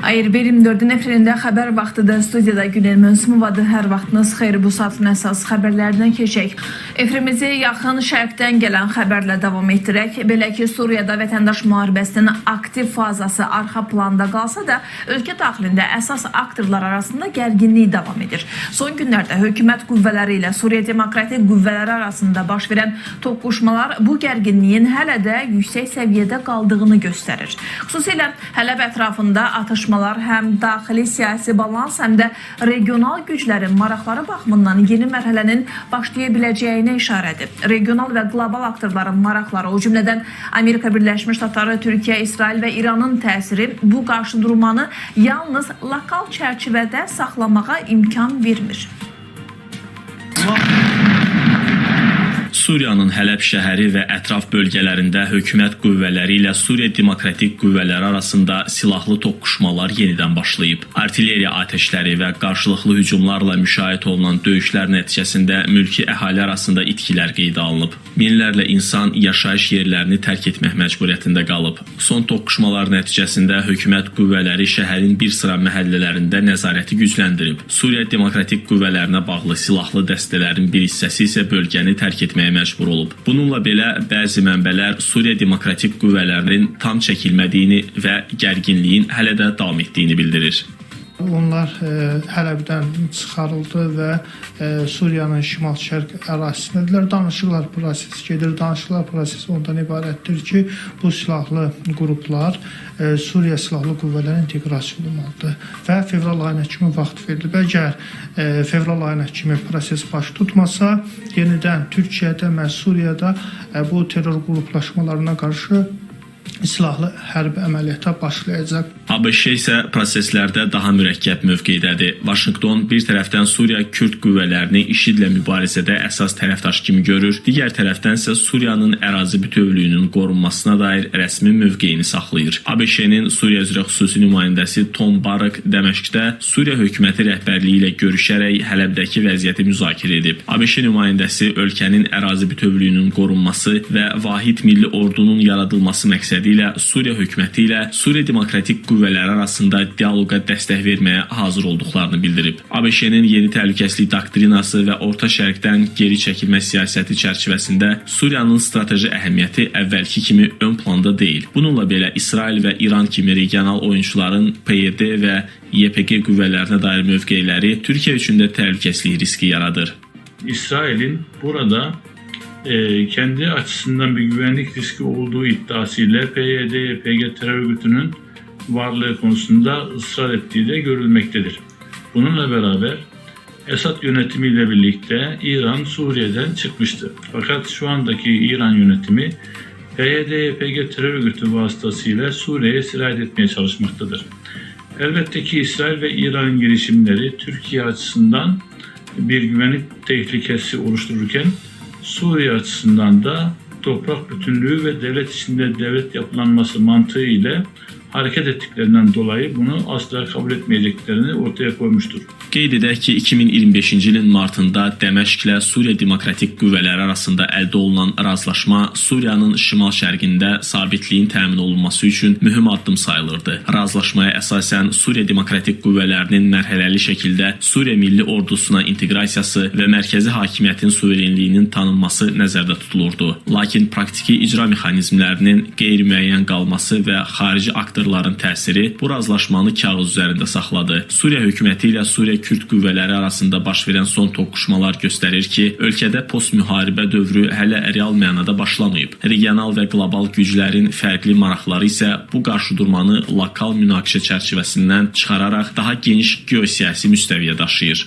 Ayır 24-ün efirində xəbər vaxtıda studiyada Günel Mönsumovadır. Hər vaxtınız xeyir, bu saatın əsas xəbərlərdən keçək. Efirimizi yaxın şərqdən gələn xəbərlə davam etdirək. Belə ki, Suriyada vətəndaş müharibəsinin aktiv fazası arxa planda qalsa da, ölkə daxilində əsas aktorlar arasında gərginlik davam edir. Son günlərdə hökumət qüvvələri ilə Suriya Demokratik qüvvələri arasında baş verən toqquşmalar bu gərginliyin hələ də yüksək səviyyədə qaldığını göstərir. Xüsusilə Hələb ətrafında atışmalar həm daxili siyasi balans, həm də regional güclərin maraqları baxımından yeni mərhələnin başlaya biləcəyinə işarədir. Regional və qlobal aktorların maraqları, o cümlədən Amerika Birləşmiş Ştatları, Türkiyə, İsrail və İranın təsiri bu qarşıdurmanı yalnız lokal çərçivədə saxlamağa imkan vermir. Suriyanın Hələb şəhəri və ətraf bölgələrində hökumət qüvvələri ilə Suriya Demokratik qüvvələri arasında silahlı toqquşmalar yenidən başlayıb. Artilleriya atəşləri və qarşılıqlı hücumlarla müşahidə olunan döyüşlər nəticəsində mülki əhali arasında itkilər qeydə alınıb. Minlərlə insan yaşayış yerlərini tərk etmək məcburiyyətində qalıb. Son toqquşmalar nəticəsində hökumət qüvvələri şəhərin bir sıra məhəllələrində nəzarəti gücləndirib. Suriya Demokratik qüvvələrinə bağlı silahlı dəstələrin bir hissəsi isə bölgəni tərk etməyə məcbur olub. Bununla belə bəzi mənbələr Suriya Demokratik qüvvələrinin tam çəkilmədiyini və gərginliyin hələ də davam etdiyini bildirir. Onlar Hələbdən çıxarıldı və Suriyanın şimal-şərq ərazisindədirlər. Danışıqlar prosesi gedir. Danışıqlar prosesi ondan ibarətdir ki, bu silahlı qruplar Suriya silahlı qüvvələrinin inteqrasiya olunmalıdır və fevral ayına kimi vaxt verilib. Əgər fevral ayına kimi proses baş tutmasa, yenidən Türkiyədə və Suriyada bu terror qruplaşmalarına qarşı silahlı hərbi əməliyyata başlayacaq. ABŞ isə proseslərdə daha mürəkkəb mövqeydədir. Vaşinqton bir tərəfdən Suriya Kürd qüvvələrini IŞİD-lə mübarizədə əsas tərəfdaş kimi görür, digər tərəfdən isə Suriyanın ərazi bütövlüyünün qorunmasına dair rəsmi mövqeyini saxlayır. ABŞ-nin Suriya üzrə xüsusi nümayəndəsi Tom Barrack Dəməşqdə Suriya hökuməti rəhbərliyi ilə görüşərək Hələbdəki vəziyyəti müzakirə edib. ABŞ nümayəndəsi ölkənin ərazi bütövlüyünün qorunması və vahid milli ordunun yaradılması məqsədilə Suriya hökuməti ilə Suriya Demokratik qüvvələri arasında dialoqa dəstək verməyə hazır olduqlarını bildirib. ABŞ-nin yeni təhlükəsizlik doktrinası və Orta Şərqdən geri çəkilmə siyasəti çərçivəsində Suriyanın strateji əhəmiyyəti əvvəlki kimi ön planda deyil. Bununla belə İsrail və İran kimi regional oyunçuların PYD və YPG qüvvələrinə dair mövqeləri Türkiyə üçün də təhlükəsizlik riski yaradır. İsrail'in burada kendi açısından bir güvenlik riski olduğu iddiasıyla PYD-YPG terör örgütünün varlığı konusunda ısrar ettiği de görülmektedir. Bununla beraber Esad yönetimiyle birlikte İran Suriye'den çıkmıştı. Fakat şu andaki İran yönetimi PYD-YPG terör örgütü vasıtasıyla Suriye'ye sirayet etmeye çalışmaktadır. Elbette ki İsrail ve İran'ın girişimleri Türkiye açısından bir güvenlik tehlikesi oluştururken Suriye açısından da toprak bütünlüğü ve devlet içinde devlet yapılanması mantığı ile hareket ettiklerinden dolayı bunu asla kabul etmeyeceklerini ortaya koymuştur. Qeyd edək ki, 2025-ci ilin martında Dəməşqlə Suriya Demokratik qüvvələri arasında əldə olunan razılaşma Suriyanın şimal-şərqində sabitliyin təmin olunması üçün mühüm addım sayılırdı. Razılaşmaya əsasən Suriya Demokratik qüvvələrinin mərhələli şəkildə Suriya milli ordusuna inteqrasiyası və mərkəzi hakimiyyətin suverenliyinin tanınması nəzərdə tutulurdu. Lakin praktiki icra mexanizmlərinin qeyri-müəyyən qalması və xarici aktorların təsiri bu razılaşmanı kağız üzərində saxladı. Suriya hökuməti ilə Suriya Kürd qüvvələri arasında baş verən son toqquşmalar göstərir ki, ölkədə post-müharibə dövrü hələ real mənada başlamayıb. Regional və qlobal güclərin fərqli maraqları isə bu qarşıdurmanı lokal münaqişə çərçivəsindən çıxararaq daha geniş geosiyasi müstəviyə daşıyır.